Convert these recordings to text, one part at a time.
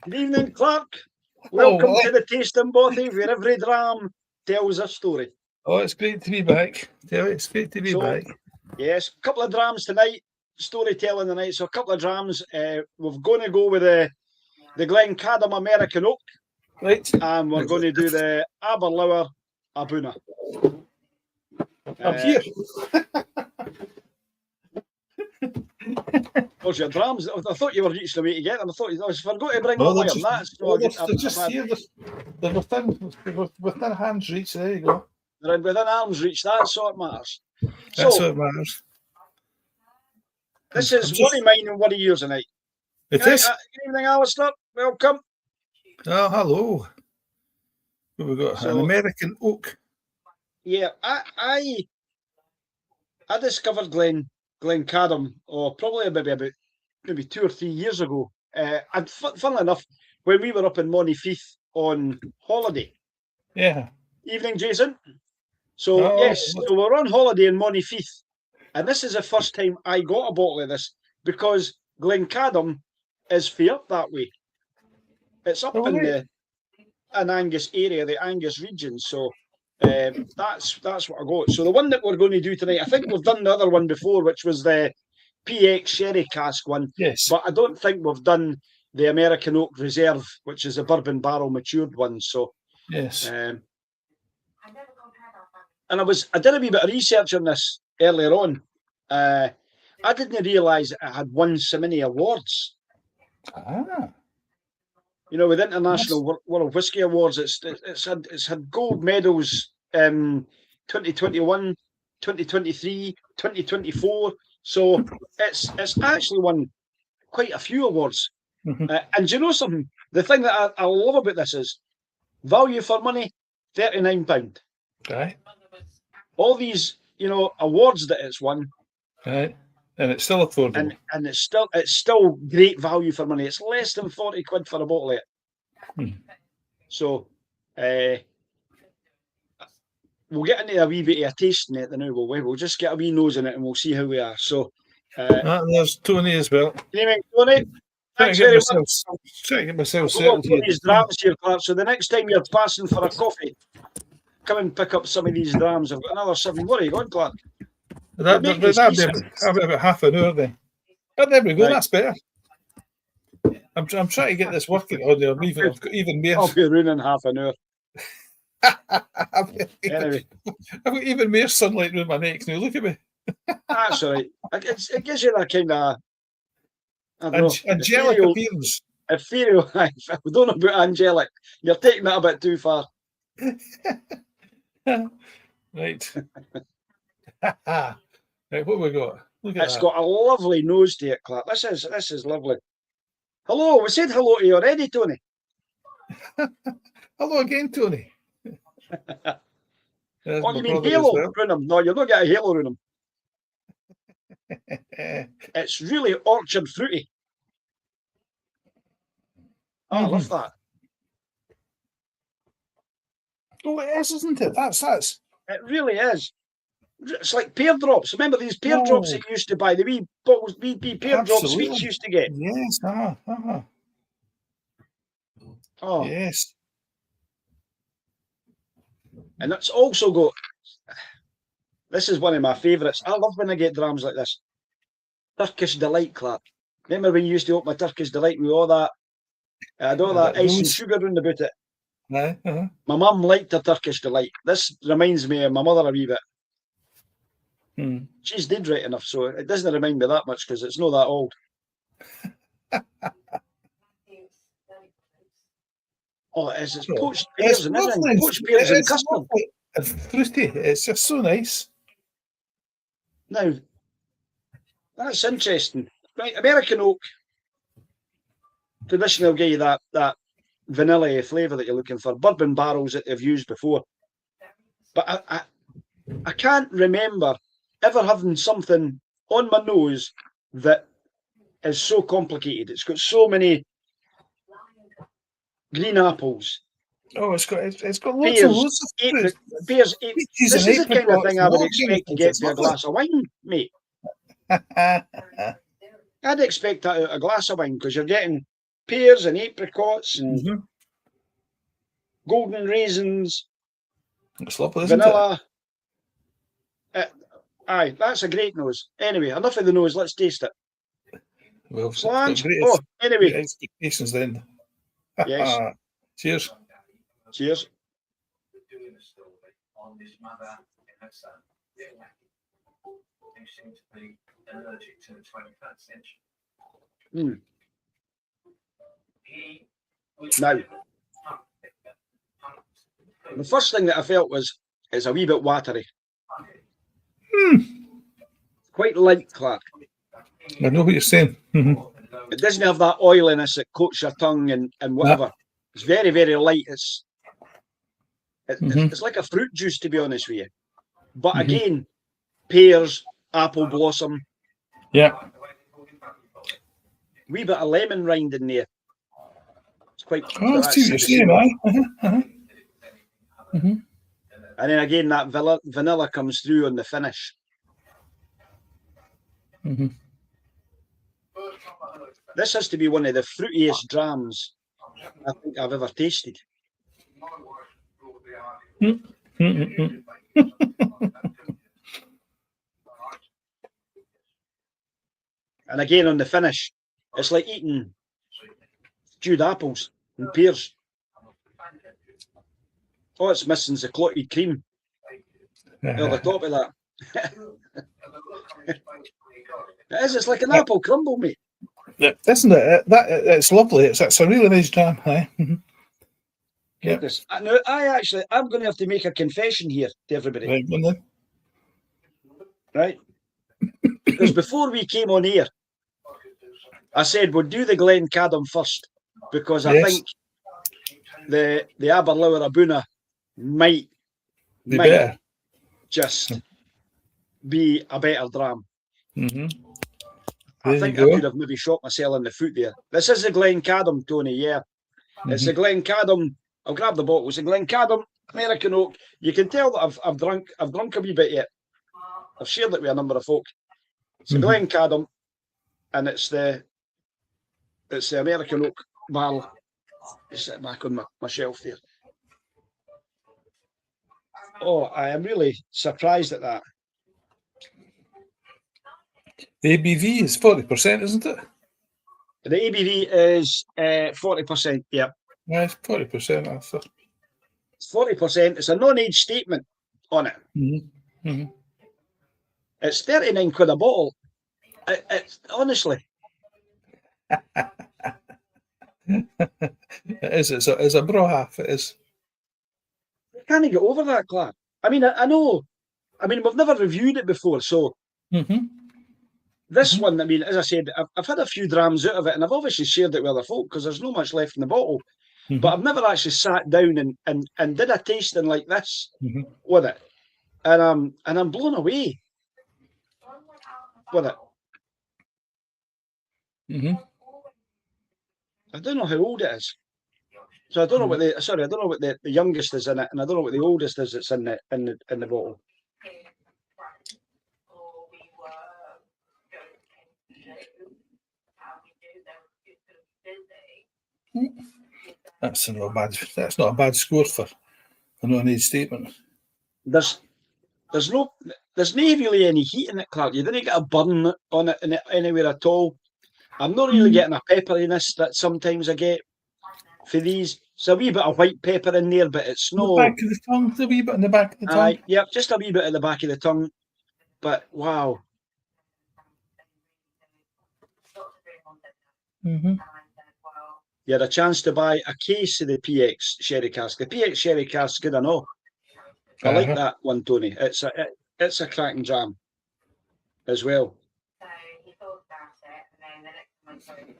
Good evening, Clark. Oh, Welcome well. to the Tasting Bothy, where every dram tells a story. Oh, it's great to be back. Tell you, it's great to be back. Yes, a couple of drams tonight, storytelling tonight. So a couple of drams. We're going to go with the Glencadam American Oak, Right. and we're going to do the Aberlour Abuna. I'm here. Those are your drams. I thought you were reaching away to get them. I thought I forgot to bring No, them they're with just, them. That's oh, they're just here. They're within hand's reach. There you go. They're within arm's reach. That's what matters. That's So, what matters. this is one of mine and one of yours tonight. It is. Good evening, Alistair. Welcome. Oh, hello. What we got? An American oak. Yeah, I discovered Glencadam, probably about 2 or 3 years ago. And funnily enough, when we were up in Montefieth on holiday. Yeah. Evening, Jason. So yes, so we're on holiday in Montefieth, and this is the first time I got a bottle of this because Glencadam is fair that way. It's up in Angus area, the Angus region. So that's what I got. So the one that we're going to do tonight, I think we've done the other one before, which was the PX Sherry Cask one. Yes. But I don't think we've done the American Oak Reserve, which is a bourbon barrel matured one. So yes. And I did a wee bit of research on this earlier on. I didn't realise it had won so many awards. You know, with International World Whisky Awards, it's had gold medals 2021, 2023, 2024. So it's actually won quite a few awards. And do you know something? The thing that I love about this is value for money, £39. Right. All these, awards that it's won. Right. And it's still affordable. And it's still great value for money. It's less than 40 quid for a bottle of it. So we'll get into a wee bit of a tasting it now, will we? We'll just get a wee nose in it and we'll see how we are. So there's Tony as well. Good evening, Tony. Thanks very much. Trying to get myself settled here. These drams here, Clark. So the next time you're passing for a coffee, come and pick up some of these drams. I've got another 7. What are you going, Clark? That'll be about half an hour then. Oh, there we go. Right. That's better. I'm trying to get this working on there. I've got even more. I'll be ruining half an hour. Anyway. I've got even more sunlight around my neck now. Look at me. That's all right. It gives you that kind of angelic appearance. Ethereal. I don't know about angelic. You're taking that a bit too far. Right. Right, what have we got? Look at it's got a lovely nose to it, Clark. This is lovely. Hello, we said hello to you already, Tony. Hello again, Tony. What do you mean halo around him? No, you're not getting a halo around him. It's really orchard fruity. Oh, I love that. Oh, it is, isn't it? That's. It really is. It's like pear drops. Remember these pear drops that you used to buy? The wee bottles, wee pear drop sweets you used to get. Yes. Oh, yes. And it's also got. This is one of my favourites. I love when I get drams like this. Turkish Delight, Clark. Remember when you used to open my Turkish Delight with all that? I had all that ice and sugar round about it. My mum liked her Turkish Delight. This reminds me of my mother a wee bit. She's dead right enough, so it doesn't remind me that much because it's not that old. Oh, it is. It's poached pears and everything. Poached pears and custard. It's fruity. It's just so nice. Now, that's interesting. Right, American Oak. Traditional give you that vanilla flavour that you're looking for. Bourbon barrels that they've used before. But I can't remember ever having something on my nose that is so complicated. It's got so many green apples. Oh, it's got lots of fruit. Pears. This is the kind of thing I would expect to get for a glass of wine, mate. I'd expect that out of a glass of wine because you're getting pears and apricots and Mm-hmm. golden raisins, It's lovely, isn't vanilla. Aye, that's a great nose. Anyway, enough of the nose. Let's taste it. Well, Slange. great, Oh, anyway. great expectations then. Yes. Cheers. Cheers. Mm. Now, the first thing that I felt was it's a wee bit watery. Quite light, Clark. I know what you're saying. Mm-hmm. It doesn't have that oiliness that coats your tongue and whatever. It's very, very light. It's like a fruit juice, to be honest with you. But again, pears, apple blossom. Yeah. Wee bit of lemon rind in there. It's quite. Oh, I see what you're saying, aye. And then again, that vanilla comes through on the finish. Mm-hmm. This has to be one of the fruitiest drams I think I've ever tasted. Mm-hmm. And again, on the finish, it's like eating stewed apples and pears. All it's missing is the clotted cream on the top of that. It is. It's like an apple crumble, mate. Yeah, isn't it? It's lovely. It's a really nice jam. Aye. Mm-hmm. Yeah. Now, I'm going to have to make a confession here to everybody. Right, go on then. Right? Because before we came on air, I said we'll do the Glencadam first because I think the Aberlour Abuna might just be a better dram. Mm-hmm. I think I could have maybe shot myself in the foot there. This is the Glencadam, Tony. Yeah, it's the Glencadam. I'll grab the bottle. It's the Glencadam American Oak. You can tell that I've drunk a wee bit yet. I've shared it with a number of folk. It's the Glencadam, and it's the American Oak barrel. Just sit back on my shelf there. Oh, I am really surprised at that. The ABV is 40%, isn't it? The ABV is 40%. Yeah. Yeah, it's 40%. After. It's 40%. It's a non-age statement on it. Mm-hmm. Mm-hmm. It's 39 quid a bottle. It's honestly. It is. It's a bra half. It is. I can't get over that, Clark. I mean, I know. I mean, we've never reviewed it before, so this one. I mean, as I said, I've had a few drams out of it, and I've obviously shared it with other folk because there's no much left in the bottle. But I've never actually sat down and did a tasting like this with it, and I'm blown away with it. I don't know how old it is. So I don't know what I don't know what the youngest is in it, and I don't know what the oldest is that's in the bottle. That's not bad. That's not a bad score for a non-age statement. There's not really any heat in it, Clark. You didn't get a burn on it anywhere at all. I'm not really getting a pepperiness that sometimes I get for these. It's a wee bit of white pepper in there, but it's no. The back of the tongue, the wee bit in the back of the tongue. Yeah, just a wee bit at the back of the tongue. But wow. You had a chance to buy a case of the PX sherry cask. The PX sherry cask is good, I know. I like that one, Tony. It's a cracking jam as well.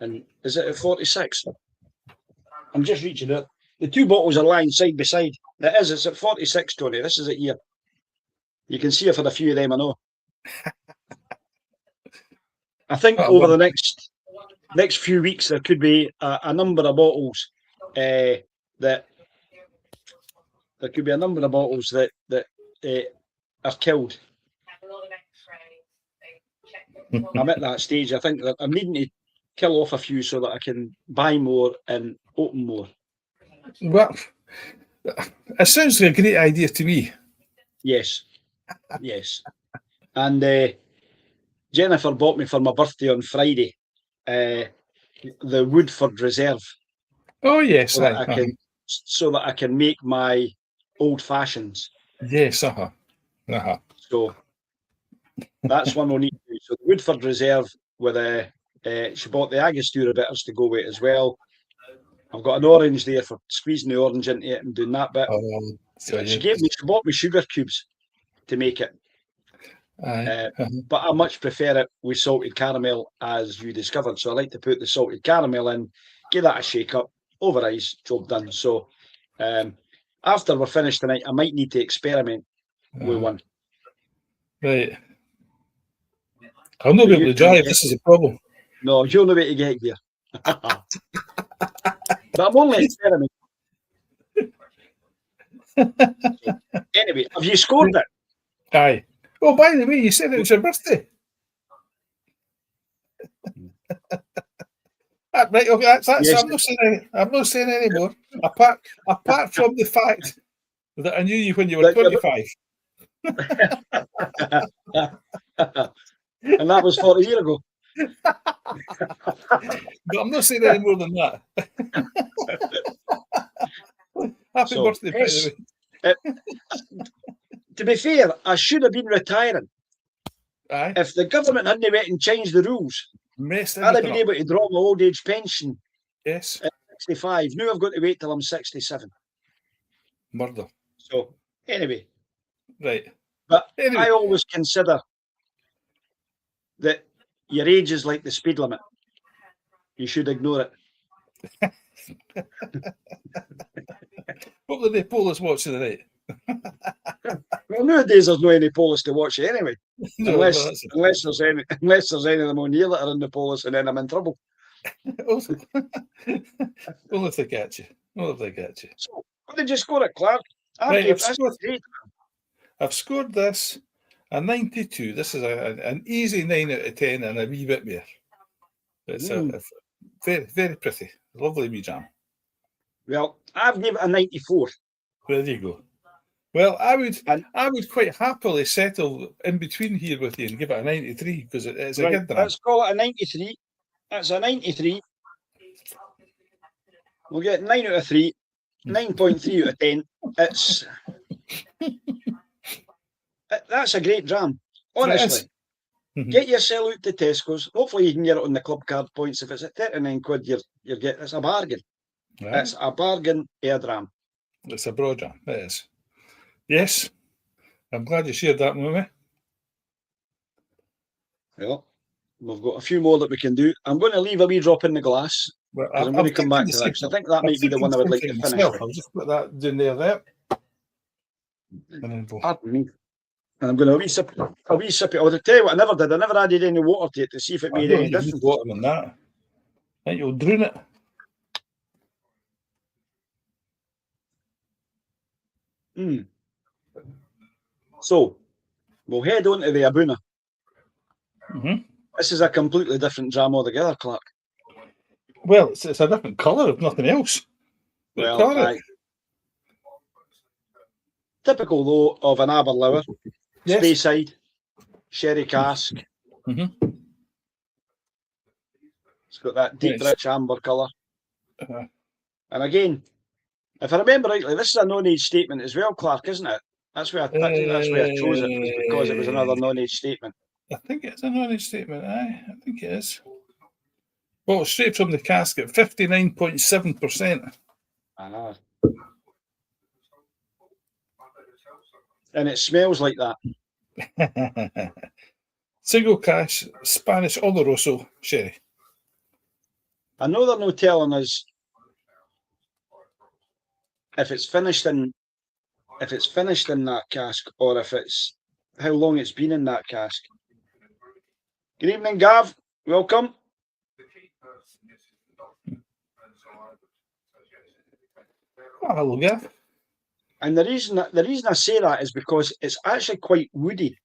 And is it at 46? I'm just reaching it. The two bottles are lying side by side. It is. It's at 46, Tony. This is it here. You can see I've had a few of them, I know. I think over the next few weeks there could be a number of bottles that are killed. I'm at that stage. I think that I'm needing to kill off a few so that I can buy more and open more. Well, it sounds like a great idea to me. Yes. And Jennifer bought me for my birthday on Friday the Woodford Reserve. Oh yes, so that I can make my old fashions. Yes, So that's one we'll need to do. So the Woodford Reserve with she bought the Angostura bitters to go with it as well. I've got an orange there for squeezing the orange into it and doing that bit. She bought me sugar cubes to make it. But I much prefer it with salted caramel, as you discovered. So I like to put the salted caramel in, give that a shake up, over ice, job done. So after we're finished tonight, I might need to experiment with one. Right. I'll not be able to drive. This is a problem. No, you'll know where to get here. But I'm only experimenting. So, anyway, have you scored it? Aye. Oh, by the way, you said it was your birthday. Right, okay, that's yes. I'm not saying any more. Apart from the fact that I knew you when you were 25. And that was 40 years ago. But I'm not saying any more than that. Happy birthday, by the way. To be fair, I should have been retiring. Aye. If the government hadn't went and changed the rules, I'd have been able to draw my old age pension. Yes. At 65. Now I've got to wait till I'm 67. Murder. So, anyway. Right. But I always consider that your age is like the speed limit. You should ignore it. What were the police watching tonight? Well, nowadays there's no any police to watch it anyway. No, unless there's any of them on here that are in the police, and then I'm in trouble. Well, if they catch you. So, what did you score at, Clark? Right, I've scored this a 92. This is an easy 9 out of 10 and a wee bit more. It's very, very pretty. Lovely wee jam. Well, I've given it a 94. There you go. Well, I would quite happily settle in between here with you and give it a 93 because it's a good jam. Let's call it a 93. That's a 93. We'll get 9 out of 3, 9.3 out of 10. That's a great jam. Honestly, get yourself out to Tesco's. Hopefully, you can get it on the club card points. If it's at 39 quid, you get it's a bargain. Right. It's a bargain air dram. It's a broad jam. It is. Yes, I'm glad you shared that with me. Well, we've got a few more that we can do. I'm going to leave a wee drop in the glass. Well, I'm going to come back to that. I think that might be the one I would like to finish with. I'll just put that down there. And then pardon me. And I'm going to a wee sip it. I'll tell you what I never did. I never added any water to it to see if it made any difference. Water in that. I think you'll drown it. So, we'll head on to the Abuna. Mm-hmm. This is a completely different jam altogether, Clark. Well, it's a different colour, if nothing else. Well, typical, though, of an Aberlour. Yes. Speyside, sherry cask. Mm-hmm. It's got that deep, rich amber colour. And again, if I remember rightly, this is a non-age statement as well, Clark, isn't it? That's where I chose it, was because it was another non-age statement. I think it's a non-age statement. I think it is. Well, straight from the casket, 59.7%. And it smells like that. Single cash Spanish Oloroso sherry. I know they're not telling us if it's finished in that cask or if it's how long it's been in that cask. Good evening, Gav. Welcome. Oh, hello, Gav. And the reason I say that is because it's actually quite woody.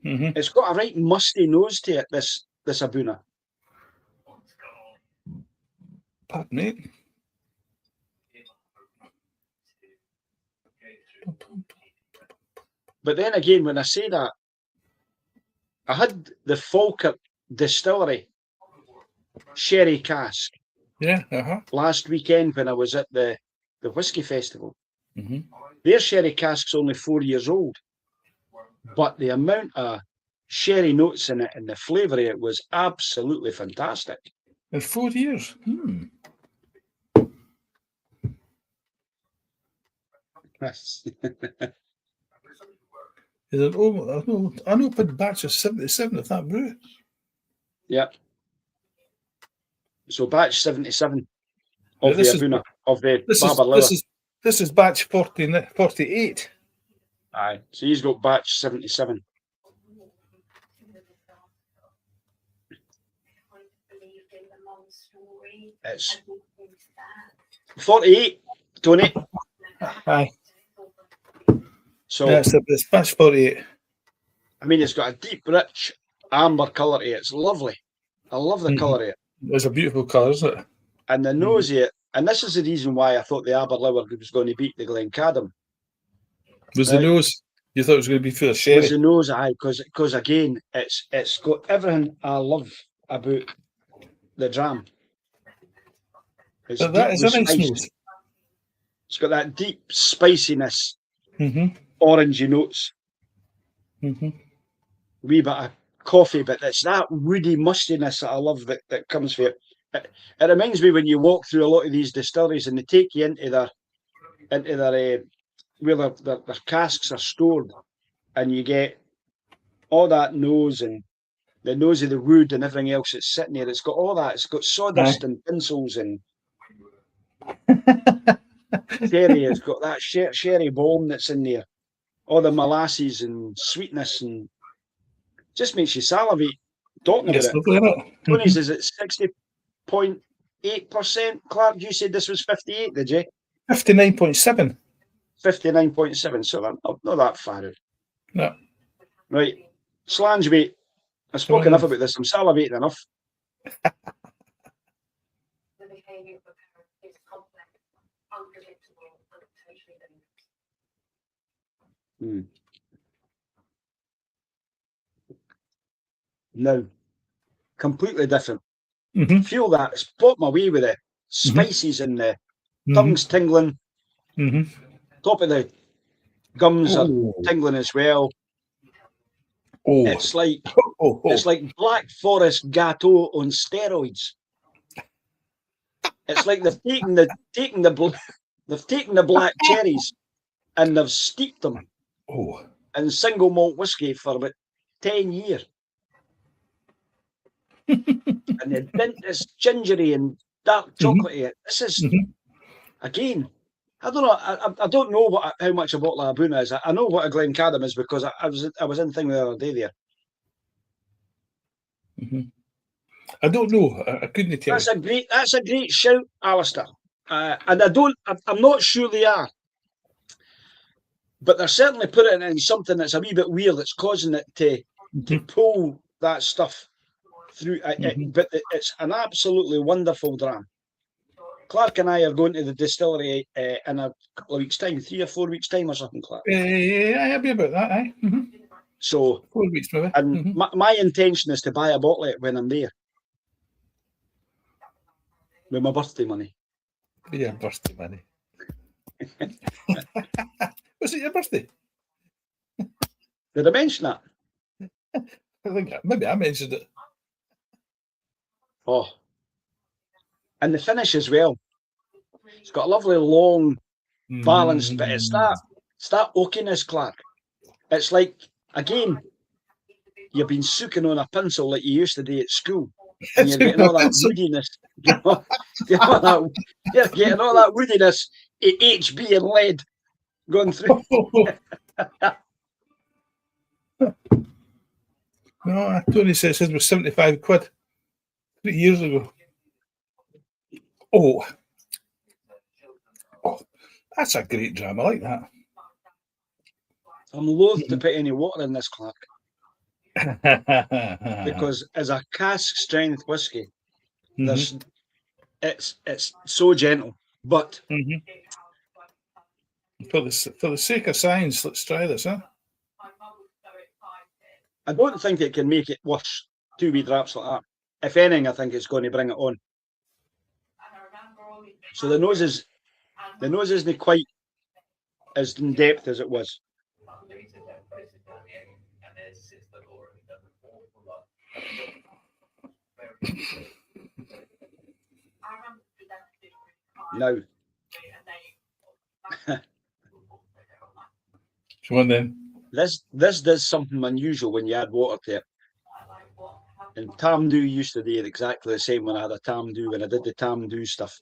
Mm-hmm. It's got a right musty nose to it, this Abuna. Pardon me. But then again, when I say that, I had the Falkirk Distillery sherry cask last weekend when I was at the Whisky Festival. Their sherry cask's only 4 years old, but the amount of sherry notes in it and the flavour of it was absolutely fantastic. In 4 years? Yes. There's an unopened batch of 77 of that brew. Yeah. So batch 77 of the Abuna, of the Aberlour. This is batch 48. Aye. So he's got batch 77. It's 48, Tony. Aye. So it's batch 48. I mean, it's got a deep, rich amber colour to it. It's lovely. I love the colour of it. It's a beautiful colour, isn't it? And the nose of it, and this is the reason why I thought the Aberlour was going to beat the Glencadam. Was the nose? You thought it was going to be full of sherry? Was the nose, aye, because again, it's got everything I love about the dram. But that is a nice nose. It's got that deep spiciness, orangey notes, wee bit of coffee, but it's that woody mustiness that I love that comes from it. It reminds me when you walk through a lot of these distilleries and they take you into their where their casks are stored, and you get all that nose and the nose of the wood and everything else that's sitting there. It's got all that. It's got sawdust and pinsels and sherry. It's got that sherry balm that's in there. All the molasses and sweetness, and just makes you salivate talking about it. Lovely, isn't it? Tony's is at 60.8%. Clark, you said this was 58, did you? 59.7. 59.7, so I'm not that far out. No. Right. Slange, mate. I've spoken enough about this. I'm salivating enough. No. Completely different. Feel that. It's brought my way with it. Spices in there. Tongue's tingling. Top of the gums are tingling as well. It's like it's like Black Forest Gateau on steroids. It's like they've taken the black cherries and they've steeped them in single malt whiskey for about 10 years. And the dint is gingery and dark chocolatey. This is again. I don't know. I don't know how much a bottle of Abuna is. I know what a Glencadam is because I was in the thing the other day there. I don't know. I couldn't tell. That's a great shout, Alistair. And I'm not sure they are, but they're certainly putting it in something that's a wee bit weird. That's causing it to pull that stuff through. But it's an absolutely wonderful dram. Clark and I are going to the distillery in a couple of weeks' time, 3 or 4 weeks' time or something, Clark. Yeah, I'll be about that, aye. So, 4 weeks maybe. And my intention is to buy a bottle of it when I'm there. With my birthday money. With your birthday money. Was it your birthday? Did I mention that? I think maybe I mentioned it. Oh. And the finish as well. It's got a lovely long balance, but it's that oakiness, Clark. It's like, again, you've been soaking on a pencil like you used to do at school. And you're getting all that woodiness. You're getting all that woodiness, HB and lead going through. No, Tony says it was 75 quid 3 years ago. Oh, that's a great dram. I like that. I'm loath to put any water in this, Clark. Because as a cask strength whiskey, there's it's so gentle. But for the sake of science, let's try this, huh? I don't think it can make it worse. 2 wee drops like that. If anything, I think it's going to bring it on. So the nose isn't quite as in depth as it was. Now, come on then. This does something unusual when you add water to it. And Tamdoo used to do it exactly the same when I had a Tamdoo, when I did the Tamdoo stuff.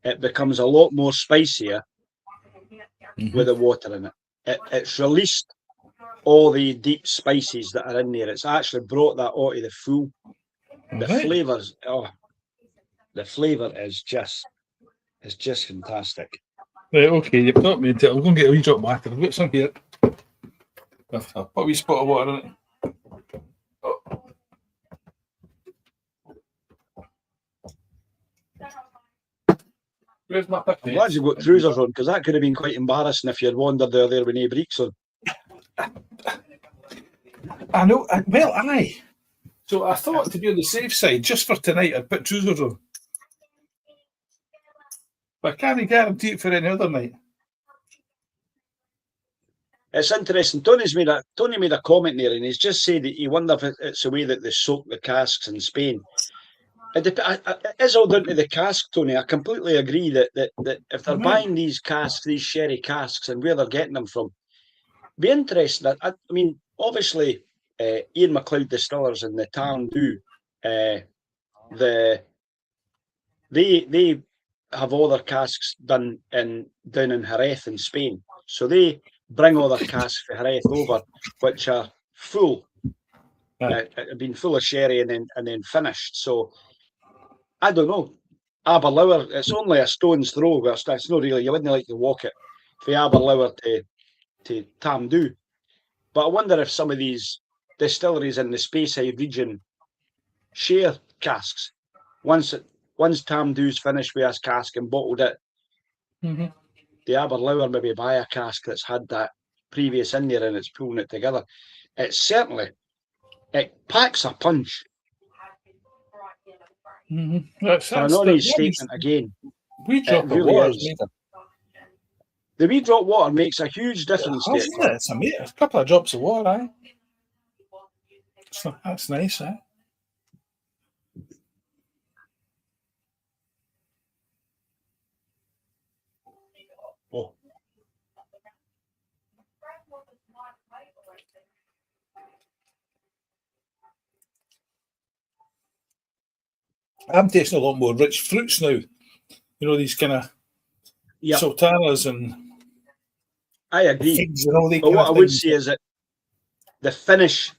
It becomes a lot more spicier with the water in it. It's released all the deep spices that are in there. It's actually brought that out of the full. The flavours, the flavour is just fantastic. Right, okay, you've taught me to. I'll go and get a wee drop of water. I've got some here. I'll put a wee spot of water in it. Where's my picture? I'm glad you've got trousers on, because that could have been quite embarrassing if you had wandered there with no breeks on. I know. Well, aye. So I thought, to be on the safe side, just for tonight, I'd put trousers on. But I can't guarantee it for any other night. It's interesting. Tony made a comment there, and he's just said that he wondered if it's the way that they soak the casks in Spain. It is all down to the cask, Tony. I completely agree that if they're buying these casks, these sherry casks, and where they're getting them from, be interesting. I mean, obviously, Ian MacLeod Distillers and the Tamdoo, they have all their casks done down in Jerez in Spain. So they bring all their casks from Jerez over, which are full, been full of sherry and then finished. So I don't know. Aberlour, it's only a stone's throw. It's not really. You wouldn't like to walk it from Aberlour to Tamdoo. But I wonder if some of these distilleries in the Speyside region share casks. Once Tamdoo's finished with his cask and bottled it, the Aberlour maybe buy a cask that's had that previous in there and it's pulling it together. It packs a punch. For an honest statement again. We drop it really water. Is. The wee drop water makes a huge difference to it. It's a couple of drops of water, eh? So that's nice, eh? Oh. I'm tasting a lot more rich fruits now. You know, these kind of sultanas and I agree. figs and all that. But what I would say is that the finish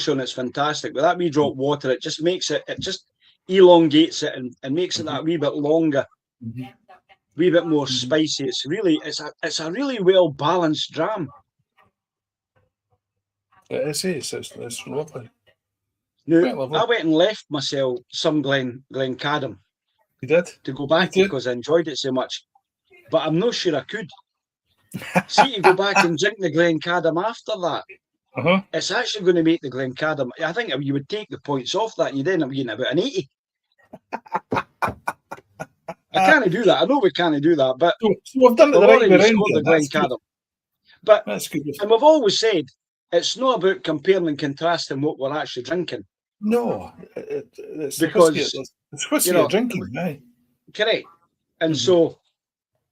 on it's fantastic. With that wee drop water, it just makes it just elongates it and makes it that wee bit longer, wee bit more spicy. It's a really well balanced dram. It is. It's lovely. Now, I went and left myself some Glencadam. You did? To go back because I enjoyed it so much. But I'm not sure I could. See, to go back and drink the Glencadam after that, it's actually going to make the Glencadam. I think you would take the points off that and you'd end up getting about an 80. I can't do that. I know we can't do that, but we've done it the right way around. The Glencadam. But that's good. And we've always said it's not about comparing and contrasting what we're actually drinking. No, it's because it's whiskey you're drinking, right? Correct. And so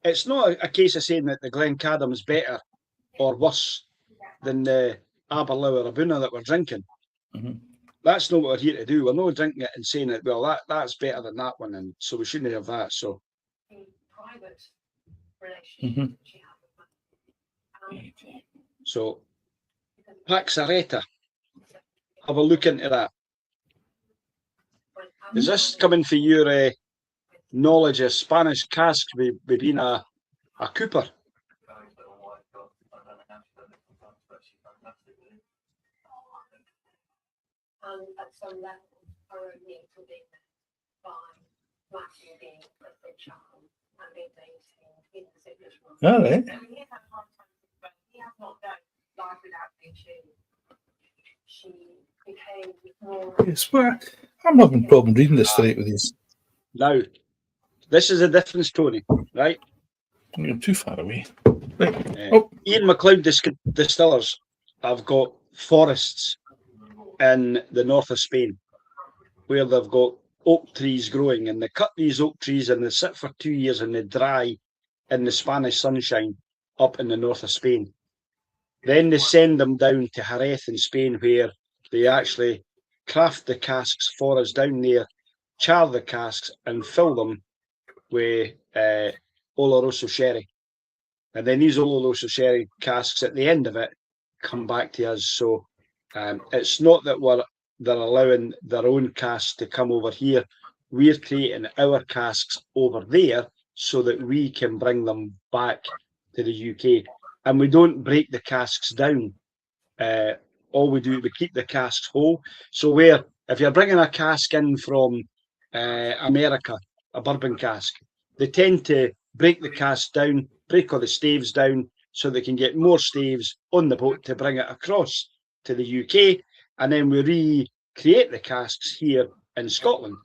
it's not a case of saying that the Glencadam is better or worse than the Aberlour or Abuna that we're drinking. That's not what we're here to do. We're not drinking it and saying that, well, that's better than that one, and so we shouldn't have that. So, so Paxareta, have a look into that. Is this coming for your knowledge of Spanish casks with being a cooper? All right. Yes, well, I'm having a problem reading this straight with these. Now, this is a difference, Tony, right? I'm getting too far away. Right. Ian MacLeod distillers have got forests in the north of Spain where they've got oak trees growing, and they cut these oak trees and they sit for 2 years and they dry in the Spanish sunshine up in the north of Spain. Then they send them down to Jerez in Spain, where they actually craft the casks for us down there, char the casks and fill them with Oloroso sherry. And then these Oloroso sherry casks at the end of it come back to us. So it's not that they're allowing their own casks to come over here. We're creating our casks over there so that we can bring them back to the UK. And we don't break the casks down. All we do, we keep the casks whole. So if you're bringing a cask in from America, a bourbon cask, they tend to break the cask down, break all the staves down, so they can get more staves on the boat to bring it across to the UK. And then we recreate the casks here in Scotland.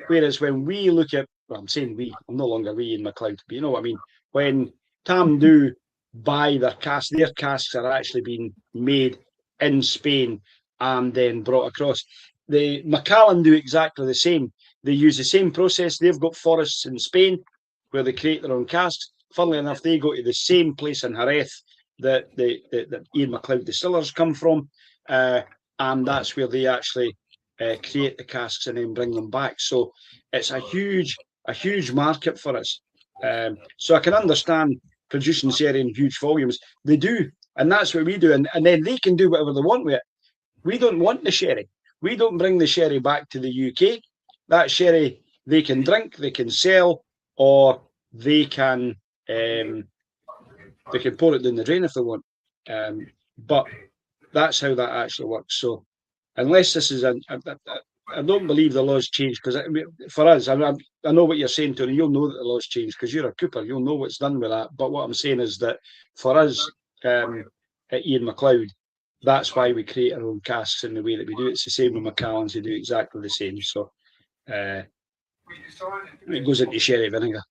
Whereas when we look at, well, I'm saying we, I'm no longer we in MacLeod, but you know what I mean? When Tam do buy their casks are actually being made in Spain and then brought across. The Macallan do exactly the same. They use the same process. They've got forests in Spain where they create their own casks. Funnily enough, they go to the same place in Jerez that Ian MacLeod distillers come from, and that's where they actually create the casks and then bring them back. So it's a huge market for us. So I can understand producing sherry in huge volumes. They do, and that's what we do. And then they can do whatever they want with it. We don't want the sherry. We don't bring the sherry back to the UK. That sherry they can drink, they can sell, or they can pour it down the drain if they want. But that's how that actually works. So unless this is I don't believe the law's changed, because for us, I know what you're saying, Tony. You'll know that the law's changed because you're a cooper. You'll know what's done with that. But what I'm saying is that for us at Ian MacLeod, that's why we create our own casks in the way that we do. It's the same with Macallans. They do exactly the same. So it goes into sherry vinegar.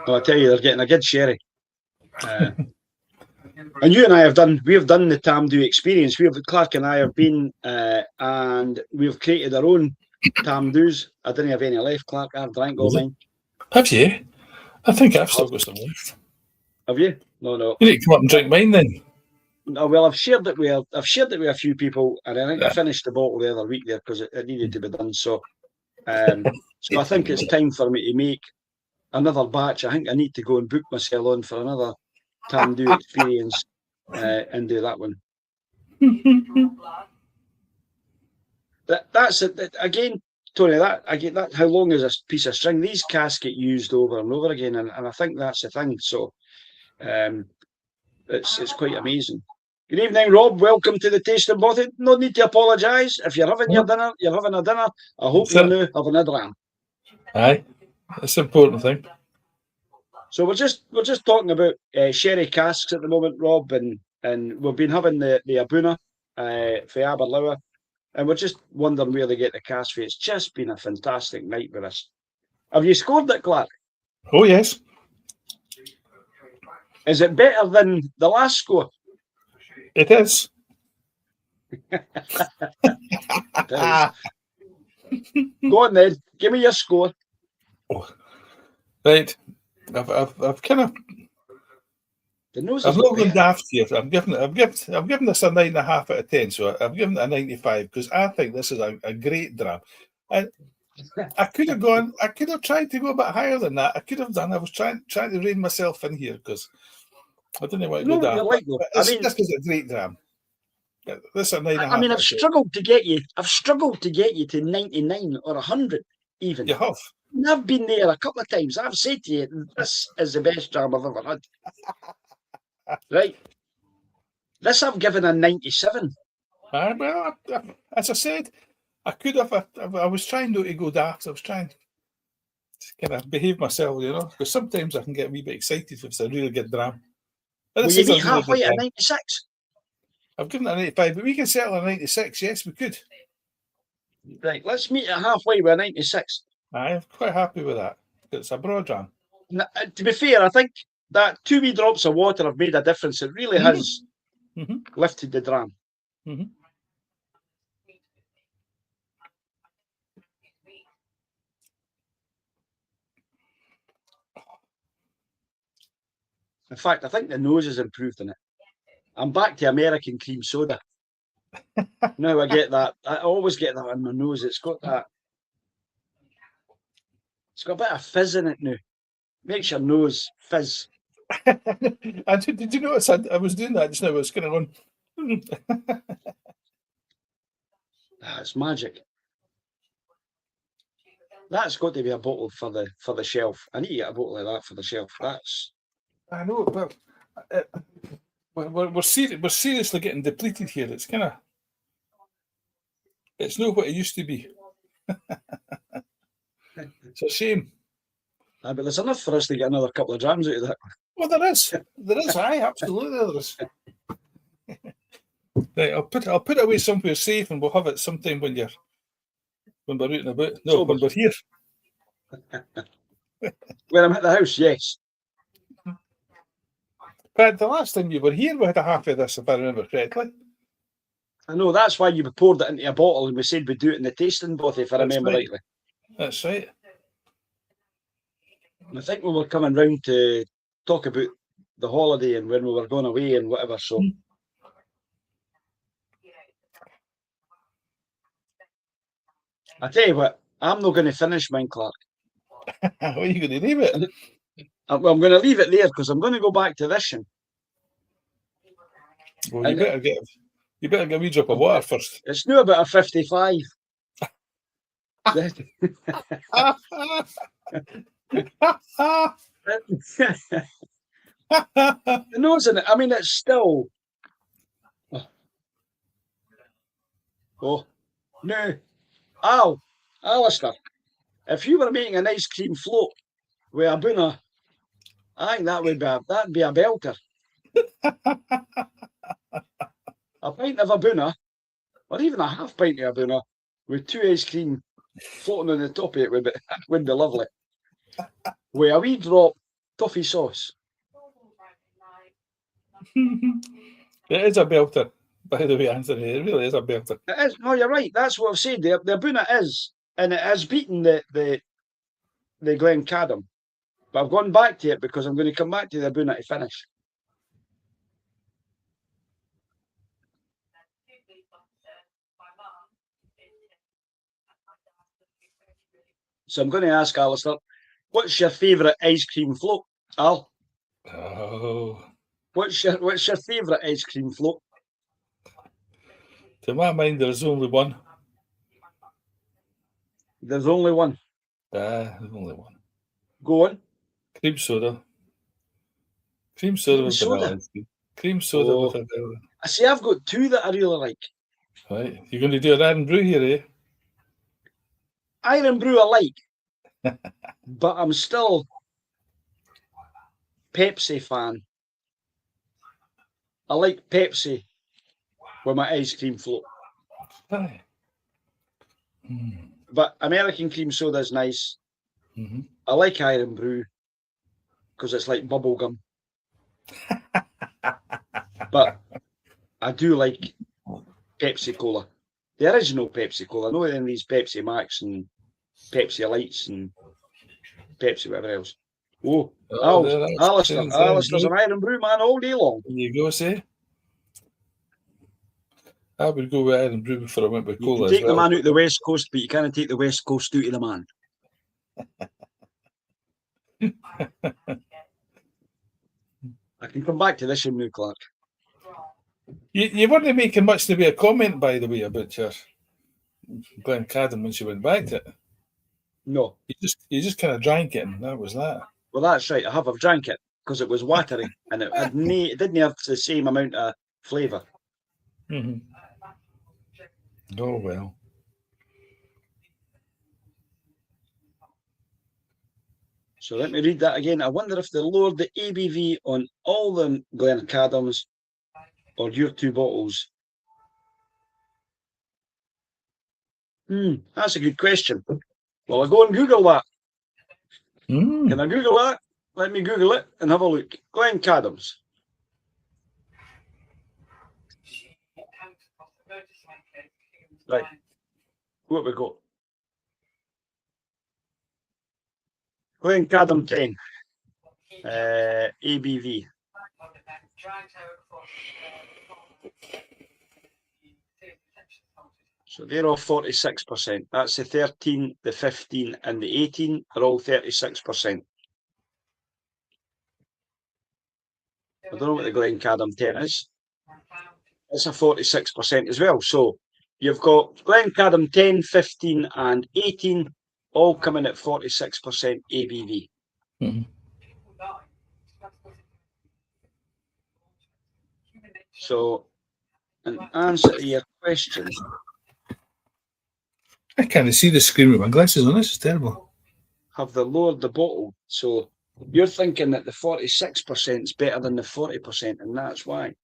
Well, I tell you, they're getting a good sherry. And you and I have done the Tamdhu experience. Clark and I have been and we've created our own Tamdhus. I didn't have any left, Clark. I've drank all mine. Have you? I think I've still got some left. Have you? No. You need to come up and drink mine then. No, well, I've shared it with a few people, and I think I finished the bottle the other week there because it needed to be done. So, so I think it's time for me to make another batch. I think I need to go and book myself on for another Tamdhu experience and do that one. That's it. Again, Tony, that how long is a piece of string? These casks get used over and over again, and I think that's the thing. So it's quite amazing. Good evening, Rob. Welcome to the Tasting Bottle. No need to apologise. If you're having your dinner, you're having a dinner. I hope you're now having a dram. Aye, that's the important thing. So we're just talking about sherry casks at the moment, Rob, and we've been having the Abuna for Aberlour, and we're just wondering where they get the cask for. It's just been a fantastic night with us. Have you scored it, Clark? Oh yes. Is it better than the last score? It is. It is. Go on then. Give me your score. Oh. Right. I've kind of. I've not gone daft here. I'm giving this a 9.5 out of 10. So I've given it a 95 because I think this is a great dram. And I could have gone. I could have tried to go a bit higher than that. I could have done. I was trying to rein myself in here because I didn't want to go daft. Like, this is a great dram. This is a 9.5. I mean, I've struggled to get you to 99 or 100 even. You have. And I've been there a couple of times. I've said to you, this is the best dram I've ever had. Right. This I've given a 97. Well, as I said, I could have. I was trying not to go daft. I was trying. Just kind of behave myself, because sometimes I can get a wee bit excited if it's a really good dram. Will you meet halfway at 96? I've given it a 95, but we can settle a 96. Yes, we could. Right, let's meet at halfway with a 96. I'm quite happy with that. It's a broad dram. Now, to be fair, I think that 2 wee drops of water have made a difference. It really has lifted the dram. In fact, I think the nose has improved in it. I'm back to American cream soda. Now I get that. I always get that in my nose. It's got that. It's got a bit of fizz in it now. Makes your nose fizz. Did you notice I was doing that just now? I was kind of going. It's magic. That's got to be a bottle for the shelf. I need to get a bottle like that for the shelf. I know, but we're seriously getting depleted here. It's kind of. It's not what it used to be. It's a shame. But there's enough for us to get another couple of drams out of that. Well, there is. There is. Aye, absolutely there is. Right, I'll put it away somewhere safe, and we'll have it sometime when we're out and about. No, when we're here. When I'm at the house, yes. But the last time you were here, we had a half of this, if I remember correctly. I know, that's why you poured it into a bottle and we said we'd do it in the tasting bottle, if I remember rightly. That's right. I think we were coming round to talk about the holiday and when we were going away and whatever, so. I tell you what, I'm not going to finish mine, Clark. What are you going to leave it? I'm going to leave it there because I'm going to go back to this one. Well, you better get a wee drop of water first. It's now about a 55. The nose in it, I mean, it's still. Oh, no. Alistair, if you were making an ice cream float with a boona, I think that'd be a belter. A pint of a boona, or even a half pint of a boona, with 2 ice cream floating on the top of it would be lovely. With a wee drop toffee sauce. It is a belter, by the way, Anthony. It really is a belter. It is. No, you're right. That's what I've said. The boona is, and it has beaten the Glencadam. But I've gone back to it because I'm going to come back to the boona to finish. So I'm going to ask Alistair, what's your favourite ice cream float, Al? Oh. What's your favourite ice cream float? To my mind, there's only one. There's only one. There's only one. Go on. Cream soda. Cream soda with vanilla ice cream. Cream soda with vanilla. I see. I've got 2 that I really like. Right, you're going to do an iron brew here, eh? Iron brew I like, but I'm still Pepsi fan. I like Pepsi with my ice cream float. Aye. But American cream soda is nice. I like iron brew because it's like bubble gum. But I do like Pepsi Cola. The original Pepsi Cola. I know in these Pepsi Max and Pepsi Lights and Pepsi whatever else. Alistair's an iron brew man all day long. There you go, say. I would go with iron brew before I went with cola. You can take the man out the West Coast, but you can't take the West Coast out of the man. I can come back to this in now, Clark. You weren't making much to be a comment, by the way, about your Glencadam when she went back to it. No. You just kind of drank it, and that was that. Well, that's right. I've drank it because it was watery and it didn't have the same amount of flavour. Oh, well. So let me read that again. I wonder if they lowered the ABV on all the Glencadams or your two bottles. That's a good question. Well, I'll go and Google that. Can I Google that? Let me Google it and have a look. Glencadams. Right. What have we got? Glencadam 10. ABV. So they're all 46%. That's the 13, the 15 and the 18 are all 36%. I don't know what the Glencadam 10 is. It's a 46% as well. So you've got Glencadam 10, 15 and 18 all coming at 46% ABV. So, in answer to your question, I can't see the screen with my glasses on. This is terrible. Have they lowered the bottle? So you're thinking that the 46% is better than the 40%, and that's why.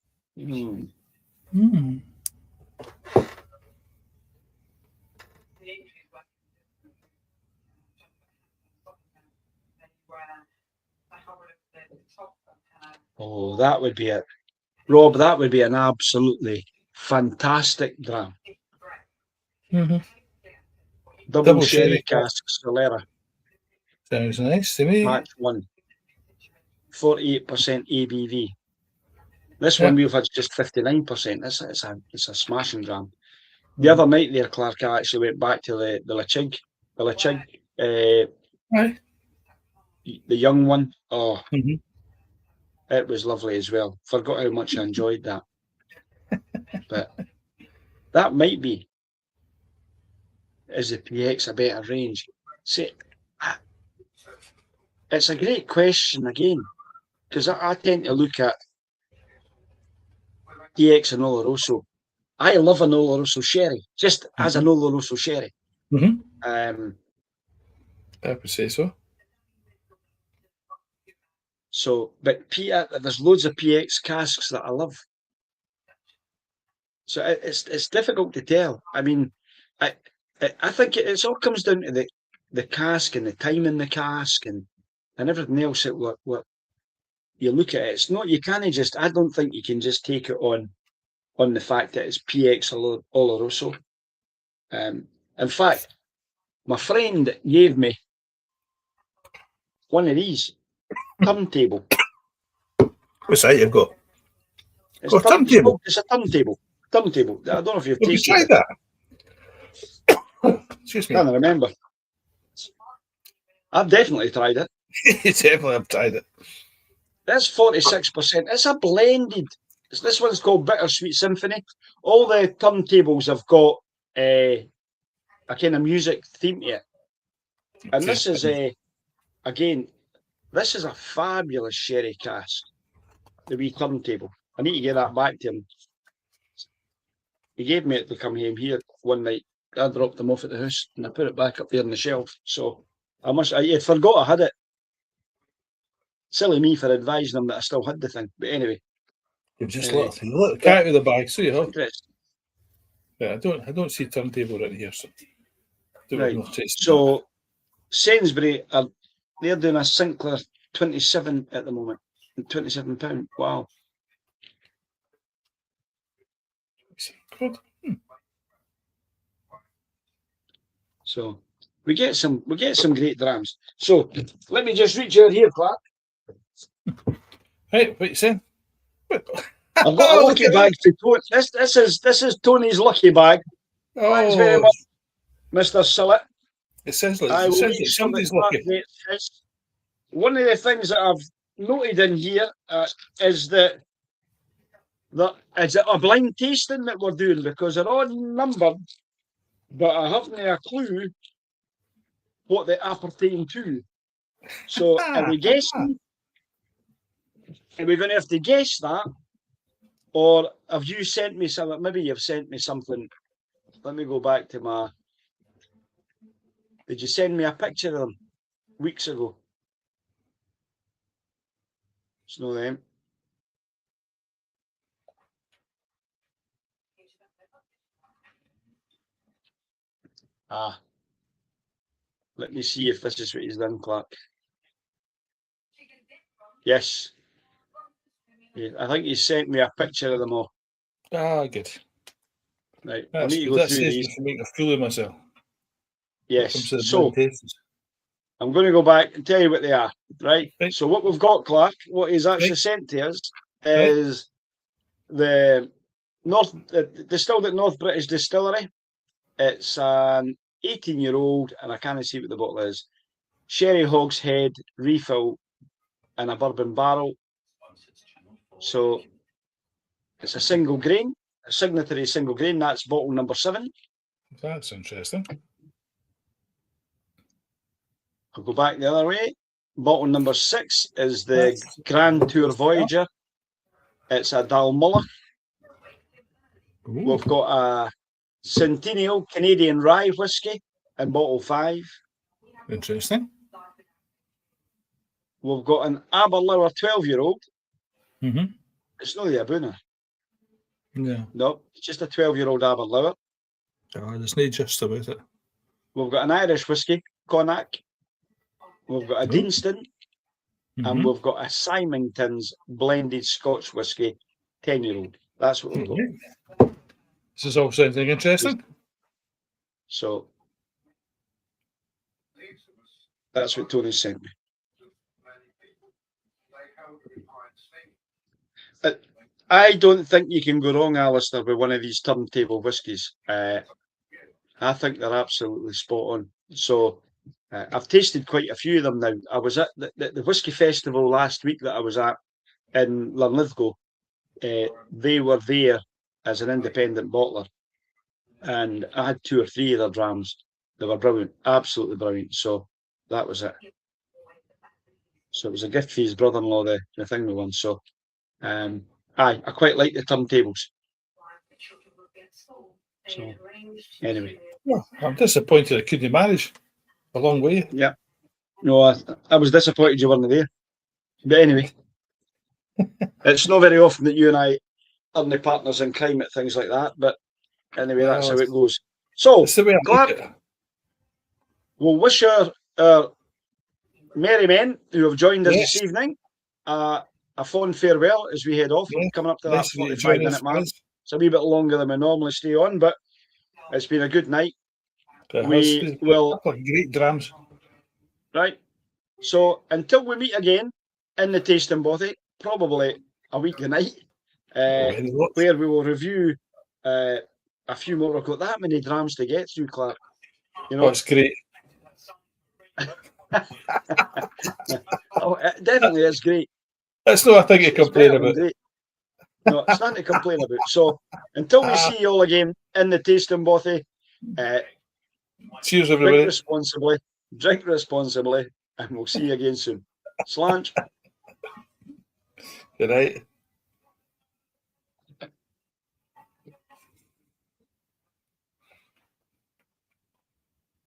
Oh, that would be it. Rob, that would be an absolutely fantastic dram. Double sherry cask Solera. Sounds nice to me. Match 1. 48% ABV. This one we've had just 59%. It's a smashing dram. The other night there, Clark, I actually went back to the Lachig. The Lachig. The young one. Oh, it was lovely as well. Forgot how much I enjoyed that. But that might be, is the PX a better range? See, it's a great question again, because I tend to look at PX and Oloroso. I love an Oloroso sherry, just as an Oloroso sherry. I would say so. So, but there's loads of PX casks that I love. So it's difficult to tell. I mean, I think it all comes down to the cask and the time in the cask and everything else. What you look at it, it's not, you can't just. I don't think you can just take it on the fact that it's PX Oloroso. In fact, my friend gave me one of these turntable. What's that you've got? It's turntable. It's a turntable. Turntable. I don't know if you've tasted tried that. Excuse me. I can't remember. I've definitely tried it. You definitely have tried it. That's 46%. It's a blended. This one's called Bittersweet Symphony. All the turntables have got a kind of music theme to it. And this is again, this is a fabulous sherry cask. The wee turntable. I need to get that back to him. He gave me it to come home here one night. I dropped them off at the house and I put it back up there on the shelf. So I forgot I had it. Silly me for advising him that I still had the thing. But anyway. You've just let the cat out of the bag, so you have. Yeah, I don't see turntable right here, so right. So Sainsbury they're doing a Sinclair 27 at the moment. £27. Wow. Good. So we get some great drams. So let me just reach out here, Clark. Hey, what are you saying? I've got a lucky bag for Tony. This is Tony's lucky bag. Thanks very much, Mr. Sillett. It sounds like somebody's lucky. One of the things that I've noted in here is that is it a blind tasting that we're doing, because they're all numbered, but I haven't a clue what they appertain to. So are we guessing? Are we going to have to guess that? Or have you sent me something? Maybe you've sent me something. Let me go back to my... Did you send me a picture of them weeks ago? It's no them. Let me see if this is what he's done, Clark. Yes. Yeah, I think he sent me a picture of them all. Good. Right. That's I need to good. go That through saves these. me from making a fool of myself. Yes. So I'm going to go back and tell you what they are. Right. So what we've got, Clark, what he's actually sent to us is the distilled at North British Distillery. It's an 18-year-old, and I can't see what the bottle is. Sherry Hogshead refill in a bourbon barrel. So it's a single grain, a signatory single grain. That's bottle number 7. That's interesting. I'll go back the other way. Bottle number 6 is the Grand Tour Voyager. It's a Dalmulla. We've got a Centennial Canadian Rye Whiskey in bottle 5. Interesting. We've got an Aberlour 12-year-old. Mm-hmm. It's not the Abuna. Yeah. No, it's just a 12-year-old Aberlour. There's no just about it. We've got an Irish whiskey, Connacht. We've got a Deanston. And we've got a Symington's blended Scotch whiskey, 10-year-old. That's what we've got. This is all sounding interesting. So that's what Tony sent me. I don't think you can go wrong, Alistair, with one of these turntable whiskies. I think they're absolutely spot on. So I've tasted quite a few of them now. I was at the Whisky Festival last week that I was at in Linlithgow. They were there as an independent bottler, and I had 2 or 3 of their drams. They were brilliant, absolutely brilliant. So that was it. So it was a gift for his brother-in-law, the thing we won. So I quite like the turntables. So anyway. Well, I'm disappointed I couldn't manage a long way. Yeah. No, I was disappointed you weren't there. But anyway, it's not very often that you and I are the partners in crime at things like that. But anyway, that's how it goes. So, Clark, we'll wish our merry men who have joined us this evening a fond farewell as we head off. We're coming up to that 45-minute mark. It's a wee bit longer than we normally stay on, but it's been a good night. We will great drams. Right. So until we meet again in the Tasting Bothy, probably a week tonight, where we will review a few more. I've got that many drams to get through, Clark. You know, it's great. Oh, it definitely is great. That's not a thing to complain about. No, it's nothing to complain about. So until we see you all again in the Tasting Bothy, cheers, everybody. Drink responsibly, and we'll see you again soon. Slanch. Good night.